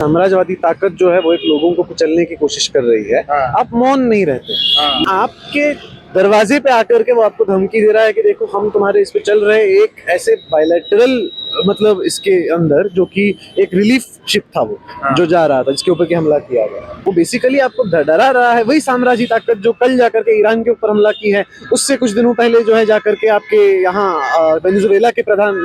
साम्राज्यवादी ताकत जो है वो एक लोगों को कुचलने की कोशिश कर रही है। आप मौन नहीं रहते। आपके दरवाजे पे आकर के वो आपको धमकी दे रहा है कि देखो हम तुम्हारे इस पे चल रहे हैं, एक ऐसे बायलैटरल मतलब इसके अंदर जो कि एक रिलीफ शिप था वो जो जा रहा था, जिसके ऊपर की हमला किया गया। वो बेसिकली आपको डरा रहा है। वही साम्राज्यवादी ताकत जो कल जाकर के ईरान के ऊपर हमला की है, उससे कुछ दिनों पहले जो है जाकर के आपके यहाँ वेनेजुएला के प्रधान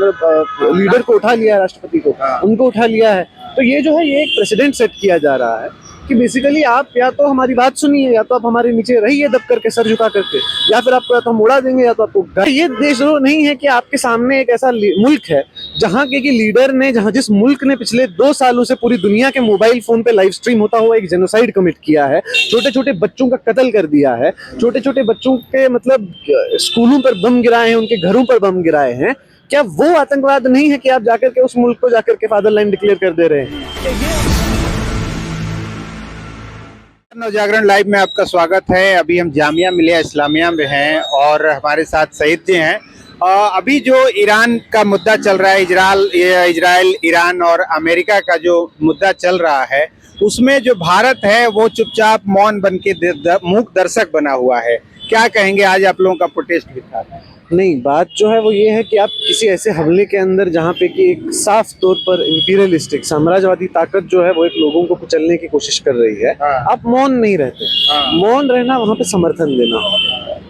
लीडर को उठा लिया है, राष्ट्रपति को उनको उठा लिया है। तो ये जो है ये एक प्रेसिडेंट सेट किया जा रहा है कि बेसिकली आप या तो हमारी बात सुनिए, या तो आप हमारे नीचे रहिए दब करके, सर झुका करके, या फिर आपको या तो हम उड़ा देंगे या तो आपको। ये देश नहीं है कि आपके सामने एक ऐसा मुल्क है जहाँ के लीडर ने, जिस मुल्क ने पिछले 2 सालों से पूरी दुनिया के मोबाइल फोन पे लाइव स्ट्रीम होता हुआ एक जेनोसाइड कमिट किया है, छोटे छोटे बच्चों का कत्ल कर दिया है, छोटे छोटे बच्चों के मतलब स्कूलों पर बम गिराए हैं, उनके घरों पर बम गिराए हैं। क्या वो आतंकवाद नहीं है कि आप जाकर के उस मुल्क को जाकर के फादरलैंड डिक्लेयर कर दे रहे हैं? नवजागरण लाइव में आपका स्वागत है। अभी हम जामिया मिलिया इस्लामिया में हैं और हमारे साथ शहीद जी हैं। अभी जो ईरान का मुद्दा चल रहा है, इजराइल, ईरान और अमेरिका का जो मुद्दा चल रहा है, उसमें जो भारत है वो चुपचाप मौन बन के मूक दर्शक बना हुआ है। क्या कहेंगे? आज आप लोगों का प्रोटेस्ट भी था। नहीं, बात जो है वो ये है कि आप किसी ऐसे हमले के अंदर जहाँ पे कि एक साफ तौर पर इंपीरियलिस्टिक साम्राज्यवादी ताकत जो है वो एक लोगों को कुचलने की कोशिश कर रही है, आप मौन नहीं रहते। मौन रहना, वहाँ पे समर्थन देना,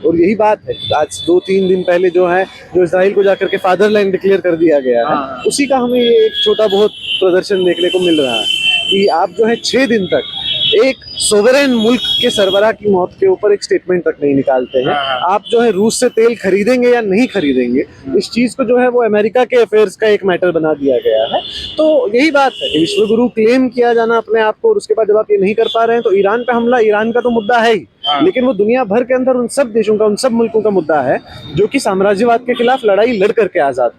और यही बात है। आज 2-3 दिन पहले जो है, जो इजराइल को जाकर के फादरलैंड डिक्लेयर कर दिया गया है, उसी का हमें ये एक छोटा बहुत प्रदर्शन देखने को मिल रहा है कि आप जो है 6 दिन तक एक सोवरेन मुल्क के सरबराह की मौत के ऊपर एक स्टेटमेंट तक नहीं निकालते हैं। आप जो है रूस से तेल खरीदेंगे या नहीं खरीदेंगे, इस चीज को जो है वो अमेरिका के अफेयर्स का एक मैटर बना दिया गया है। तो यही बात है कि विश्वगुरु क्लेम किया जाना अपने आप को, और उसके बाद जब आप ये नहीं कर पा रहे हैं तो ईरान पे हमला, ईरान का तो मुद्दा है ही, लेकिन वो दुनिया भर के अंदर उन सब देशों का, उन सब मुल्कों का मुद्दा है जो कि साम्राज्यवाद के खिलाफ लड़ाई लड़ करके आजाद।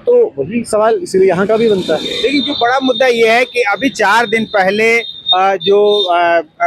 तो वही सवाल इसलिए यहाँ का भी बनता है। लेकिन जो बड़ा मुद्दा ये है कि अभी 4 दिन पहले जो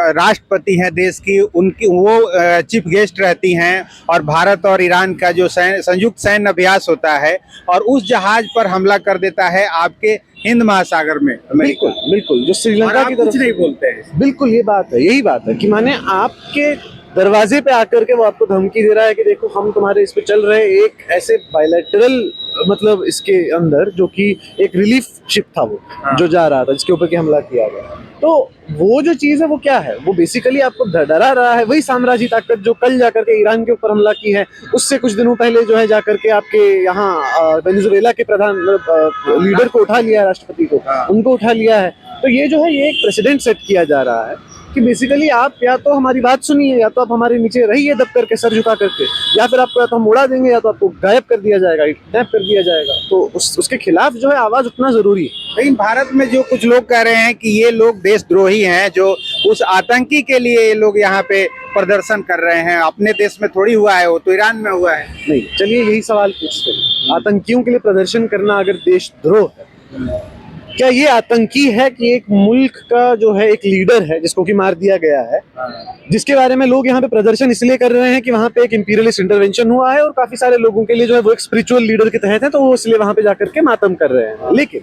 राष्ट्रपति हैं देश की, उनकी वो चीफ गेस्ट रहती हैं और भारत और ईरान का जो संयुक्त सैन्य अभ्यास होता है, और उस जहाज पर हमला कर देता है आपके हिंद महासागर में। बिल्कुल बिल्कुल, जो श्रीलंका की तरफ नहीं बोलते हैं। बिल्कुल, ये बात है, यही बात है कि माने आपके दरवाजे पे आकर के वो आपको धमकी दे रहा है कि देखो हम तुम्हारे इस पे चल रहे हैं, एक ऐसे बायलैटरल मतलब इसके अंदर जो कि एक रिलीफ शिप था वो जो जा रहा था, जिसके ऊपर की हमला किया गया। तो वो जो चीज है वो क्या है, वो बेसिकली आपको डरा रहा है। वही साम्राज्यवादी ताकत जो कल जाकर के ईरान के ऊपर हमला की है, उससे कुछ दिनों पहले जो है जाकर के आपके यहाँ वेनेजुएला के प्रधान लीडर को उठा लिया है, राष्ट्रपति को उनको उठा लिया है। तो ये जो है ये एक प्रेसिडेंट सेट किया जा रहा है कि बेसिकली आप या तो हमारी बात सुनिए, या तो आप हमारे नीचे रहिए दब करके, सर झुका करके, या फिर आपको या तो हम उड़ा देंगे या तो आपको गायब कर दिया जाएगा, किडनैप कर दिया जाएगा। तो उसके खिलाफ जो है आवाज उठना जरूरी है। लेकिन भारत में जो कुछ लोग कह रहे हैं कि ये लोग देशद्रोही हैं, जो उस आतंकी के लिए ये लोग यहाँ पे प्रदर्शन कर रहे हैं। अपने देश में थोड़ी हुआ है, वो तो ईरान में हुआ है। नहीं, चलिए यही सवाल पूछते हैं, आतंकियों के लिए प्रदर्शन करना अगर देशद्रोह है, क्या ये आतंकी है कि एक मुल्क का जो है एक लीडर है जिसको कि मार दिया गया है, जिसके बारे में लोग यहाँ पे प्रदर्शन इसलिए कर रहे हैं कि वहाँ पे एक इंपीरियलिस्ट इंटरवेंशन हुआ है और काफी सारे लोगों के लिए जो है वो एक स्पिरिचुअल लीडर के तहत है, तो वो इसलिए वहाँ पे जाकर के मातम कर रहे हैं। लेकिन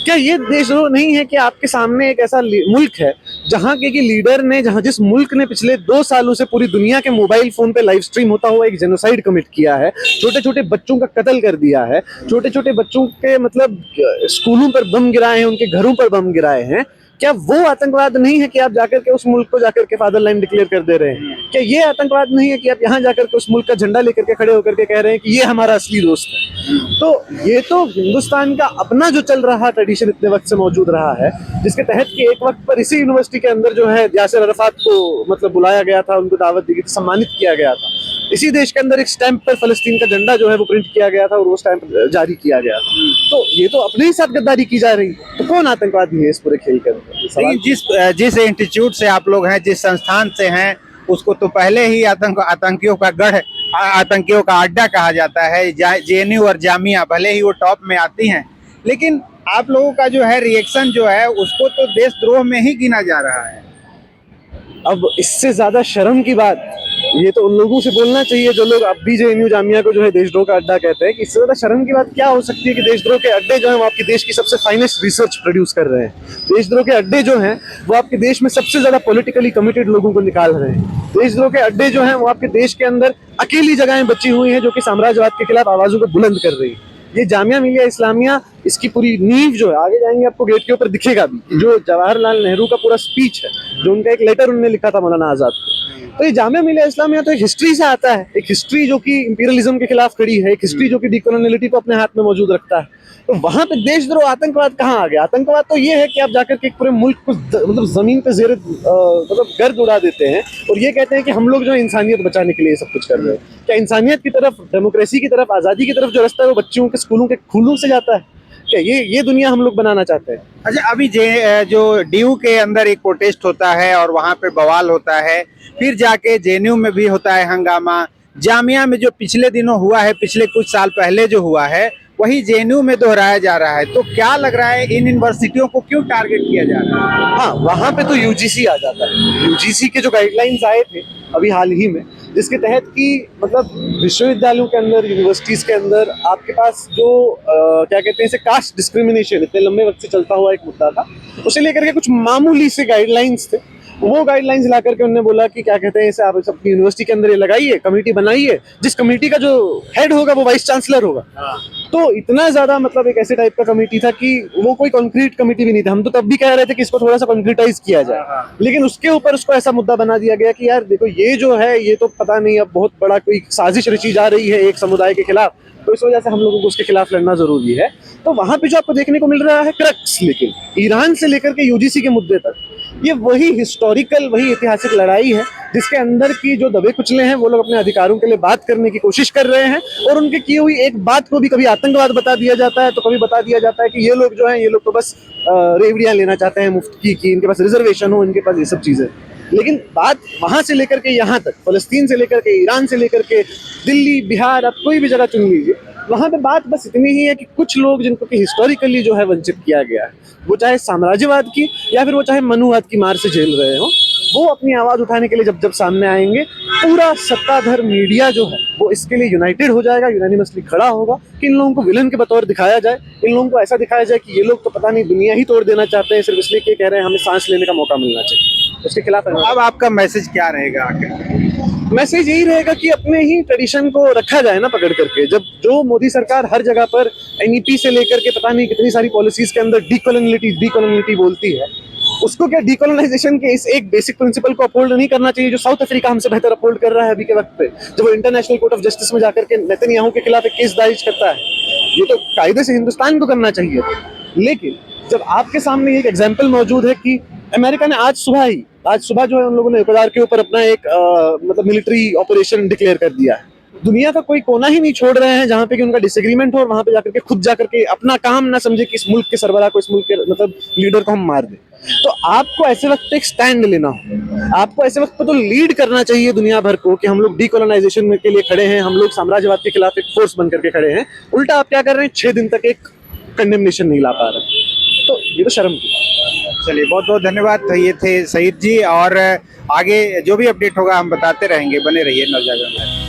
क्या ये देशद्रोह नहीं है कि आपके सामने एक ऐसा मुल्क है जहाँ के लीडर ने, जिस मुल्क ने पिछले 2 सालों से पूरी दुनिया के मोबाइल फोन पे लाइव स्ट्रीम होता हुआ एक जेनोसाइड कमिट किया है, छोटे छोटे बच्चों का कत्ल कर दिया है, छोटे छोटे बच्चों के मतलब स्कूलों पर बम गिराए हैं, उनके घरों पर बम गिराए हैं। क्या वो आतंकवाद नहीं है कि आप जाकर के उस मुल्क को जाकर के फादरलैंड डिक्लेयर कर दे रहे हैं? क्या ये आतंकवाद नहीं है कि आप यहाँ जाकर के उस मुल्क का झंडा लेकर के खड़े होकर के कह रहे हैं कि ये हमारा असली दोस्त है? तो ये तो हिंदुस्तान का अपना जो चल रहा ट्रेडिशन इतने वक्त से मौजूद रहा है, जिसके तहत कि एक वक्त पर इसी यूनिवर्सिटी के अंदर जो है यासिर अरफात को मतलब बुलाया गया था, उनको दावत दी गई थी, सम्मानित किया गया था। इसी देश के अंदर एक स्टैंप पर फलस्तीन का झंडा जो है वो प्रिंट किया गया था और वो स्टैंप जारी किया गया था। तो ये तो अपने ही साथ गद्दारी की जा रही है। तो कौन आतंकवादी है इस पूरे खेल के अंदर? जिस इंस्टीट्यूट से आप लोग हैं, जिस संस्थान से हैं, उसको तो पहले ही आतंकियों का गढ़, आतंकियों का अड्डा कहा जाता है। जेएनयू और जामिया भले ही वो टॉप में आती हैं, लेकिन आप लोगों का जो है रिएक्शन जो है उसको तो देशद्रोह में ही गिना जा रहा है। अब इससे ज्यादा शर्म की बात ये तो उन लोगों से बोलना चाहिए जो लोग अब भी JNU जामिया को जो है देशद्रोह का अड्डा कहते हैं कि इससे ज्यादा शर्म की बात क्या हो सकती है कि देशद्रोह के अड्डे जो है वो आपके देश की सबसे फाइनेस्ट रिसर्च प्रोड्यूस कर रहे हैं। देशद्रोह के अड्डे जो हैं वो आपके देश में सबसे ज्यादा पॉलिटिकली कमिटेड लोगों को निकाल रहे हैं। देशद्रोह के अड्डे जो हैं वो आपके देश के अंदर अकेली जगहें बची हुई हैं जो कि साम्राज्यवाद के खिलाफ आवाजों को बुलंद कर रही है। ये जामिया मिलिया इस्लामिया इसकी पूरी नींव जो है, आगे जाएंगे आपको गेट के ऊपर दिखेगा भी, जो जवाहरलाल नेहरू का पूरा स्पीच है, जो उनका एक लेटर उन्होंने लिखा था मौलाना आजाद को। तो ये जामिया मिलिया इस्लामिया तो एक हिस्ट्री से आता है, एक हिस्ट्री जो कि इंपीरियलिज्म के खिलाफ खड़ी है, एक हिस्ट्री जो कि डीकोलोनियलिटी को अपने हाथ में मौजूद रखता है। तो वहां पे देशद्रोह आतंकवाद कहाँ आ गया? आतंकवाद तो ये है कि आप जाकर के एक पूरे मुल्क को मतलब जमीन पे मतलब गर्द उड़ा देते हैं और ये कहते हैं कि हम लोग जो है इंसानियत बचाने के लिए सब कुछ कर रहे हैं। क्या इंसानियत की तरफ, डेमोक्रेसी की तरफ, आजादी की तरफ जो रास्ता है वो बच्चों के स्कूलों के खुलों से जाता है? क्या ये दुनिया हम लोग बनाना चाहते हैं? अच्छा, अभी जो DU के अंदर एक प्रोटेस्ट होता है और वहाँ पे बवाल होता है, फिर जाके JNU में भी होता है हंगामा, जामिया में जो पिछले दिनों हुआ है, पिछले कुछ साल पहले जो हुआ है वही JNU में दोहराया जा रहा है। तो क्या लग रहा है इन यूनिवर्सिटियों को क्यों टारगेट किया जा रहा है? हाँ, वहां पे तो UGC आ जाता है। UGC के जो गाइडलाइंस आए थे अभी हाल ही में, जिसके तहत कि मतलब विश्वविद्यालयों के अंदर, यूनिवर्सिटीज के अंदर आपके पास जो क्या कहते हैं इसे, कास्ट डिस्क्रिमिनेशन इतने लंबे वक्त से चलता हुआ एक मुद्दा था, उसे लेकर के कुछ मामूली से गाइडलाइंस थे। वो गाइडलाइंस ला करके उन्होंने बोला कि क्या कहते हैं इसे आप अपनी यूनिवर्सिटी के अंदर ये लगाइए, कमेटी बनाइए, जिस कमेटी का जो हेड होगा वो वाइस चांसलर होगा। तो इतना ज्यादा मतलब एक ऐसे टाइप का कमेटी था कि वो कोई कॉन्क्रीट कमेटी भी नहीं था। हम तो तब भी कह रहे थे कि इसको थोड़ा सा कॉन्क्रीटाइज किया जाए, लेकिन उसके ऊपर उसको ऐसा मुद्दा बना दिया गया कि यार देखो ये जो है ये तो पता नहीं अब बहुत बड़ा कोई साजिश रची जा रही है एक समुदाय के खिलाफ, तो इस वजह से हम लोगों को उसके खिलाफ लड़ना जरूरी है। तो वहां पे जो आपको देखने को मिल रहा है क्रक्स, लेकिन ईरान से लेकर के UGC के मुद्दे तक ये वही हिस्टोरिकल, वही ऐतिहासिक लड़ाई है जिसके अंदर की जो दबे कुचले हैं वो लोग अपने अधिकारों के लिए बात करने की कोशिश कर रहे हैं और उनके की हुई एक बात को भी कभी आतंकवाद बता दिया जाता है तो कभी बता दिया जाता है कि ये लोग जो हैं ये लोग तो बस रेवड़ियां लेना चाहते हैं मुफ्त की, इनके पास रिजर्वेशन हो, इनके पास ये सब चीजें। लेकिन बात वहां से लेकर के यहाँ तक, फलस्तीन से लेकर के ईरान से लेकर के दिल्ली, बिहार, आप कोई भी जगह चुन लीजिए, वहां पे बात बस इतनी ही है कि कुछ लोग जिनको कि हिस्टोरिकली जो है वंचित किया गया है, वो चाहे साम्राज्यवाद की या फिर वो चाहे मनुवाद की मार से झेल रहे हो, वो अपनी आवाज उठाने के लिए जब सामने आएंगे, पूरा सत्ताधार मीडिया जो है वो इसके लिए यूनाइटेड हो जाएगा, यूनानिमसली खड़ा होगा कि इन लोगों को विलन के बतौर दिखाया जाए, इन लोगों को ऐसा दिखाया जाए कि ये लोग तो पता नहीं दुनिया ही तोड़ देना चाहते हैं सिर्फ इसलिए कि कह रहे हैं हमें सांस लेने का मौका मिलना चाहिए। उसके खिलाफ अब आपका मैसेज क्या रहेगा आखिर? मैसेज यही रहेगा कि अपने ही ट्रेडिशन को रखा जाए ना पकड़ करके। जब जो मोदी सरकार हर जगह पर NEP से लेकर के पता नहीं कितनी सारी पॉलिसीज के अंदर डीकोलोनियलिटी बोलती है, उसको क्या डीकोलोनाइजेशन के इस एक बेसिक प्रिंसिपल को अपहोल्ड नहीं करना चाहिए जो साउथ अफ्रीका हमसे बेहतर अपहोल्ड कर रहा है अभी के वक्त पे, जब वो इंटरनेशनल कोर्ट ऑफ जस्टिस में जाकर के नेतन्याहू के खिलाफ एक केस दर्ज करता है। ये तो कायदे से हिंदुस्तान को करना चाहिए, लेकिन जब आपके सामने एक एग्जाम्पल मौजूद है कि अमेरिका ने आज सुबह जो है उन लोगों ने इक्वाडोर के ऊपर अपना एक मतलब मिलिट्री ऑपरेशन डिक्लेयर कर दिया है। दुनिया का कोई कोना ही नहीं छोड़ रहे हैं जहां पे कि उनका डिसएग्रीमेंट हो और वहां पे जाकर के खुद जाकर के अपना काम ना समझे कि इस मुल्क के सरबराह को, इस मुल्क के मतलब लीडर को हम मार दें। तो आपको ऐसे वक्त एक स्टैंड लेना हो, आपको ऐसे वक्त पे तो लीड करना चाहिए दुनिया भर को कि हम लोग डीकोलोनाइजेशन के लिए खड़े हैं, हम लोग साम्राज्यवाद के खिलाफ एक फोर्स बन करके खड़े हैं। उल्टा आप क्या कर रहे हैं, 6 दिन तक एक कंडेमनेशन नहीं ला पा रहे, तो ये तो शर्म की। चलिए, बहुत बहुत धन्यवाद। ये थे सईद जी, और आगे जो भी अपडेट होगा हम बताते रहेंगे, बने रहिए नवजागरण में।